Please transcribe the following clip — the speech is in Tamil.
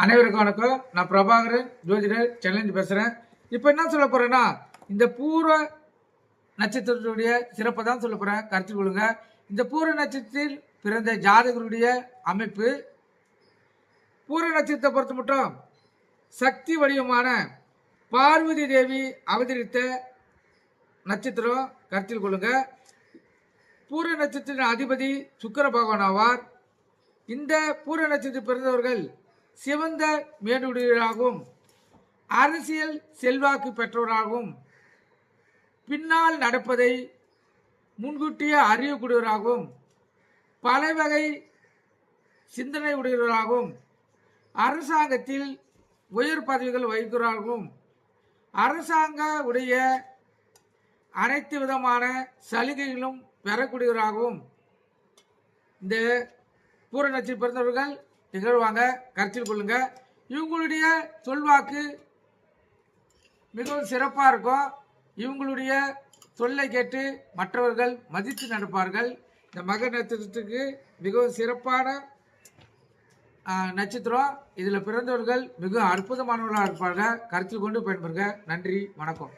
அனைவருக்கும் வணக்கம். நான் பிரபாகரன், ஜோதிடர், சென்னையிலிருந்து பேசுகிறேன். இப்போ என்ன சொல்ல போகிறேன்னா, இந்த பூர நட்சத்திரத்துடைய சிறப்பை தான் சொல்ல போகிறேன், கருத்தில் கொள்ளுங்க. இந்த பூர நட்சத்திரத்தில் பிறந்த ஜாதகருடைய அமைப்பு, பூர நட்சத்திரத்தை பொறுத்த மட்டும் சக்தி வடிவமான பார்வதி தேவி அவதரித்த நட்சத்திரம், கருத்தில் கொள்ளுங்க. பூர நட்சத்திரத்தின் அதிபதி சுக்கிர பகவான் ஆவார். இந்த பூர நட்சத்திரத்தில் பிறந்தவர்கள் சிவந்த மேடுடையவராகவும் அரசியல் செல்வாக்கு பெற்றவராகவும் பின்னால் நடப்பதை முன்கூட்டியே அறியக்கூடியவராகவும் பல வகை சிந்தனை உடையவராகவும் அரசாங்கத்தில் உயர் பதவிகள் வகிக்கிறார்களும் அரசாங்க உடைய அனைத்து விதமான சலுகைகளும் பெறக்கூடியவராகவும் இந்த பூர நட்சத்திரம் பிறந்தவர்கள் திகழ்வாங்க, கருத்தில் கொள்ளுங்க. இவங்களுடைய சொல்வாக்கு மிகவும் சிறப்பாக இருக்கும். இவங்களுடைய சொல்லை கேட்டு மற்றவர்கள் மதித்து நடப்பார்கள். இந்த மக நட்சத்திரத்துக்கு மிகவும் சிறப்பான நட்சத்திரம். இதில் பிறந்தவர்கள் மிக அற்புதமானவர்களாக இருப்பாங்க. கருத்தில் கொண்டு பயன்பெறுங்க. நன்றி, வணக்கம்.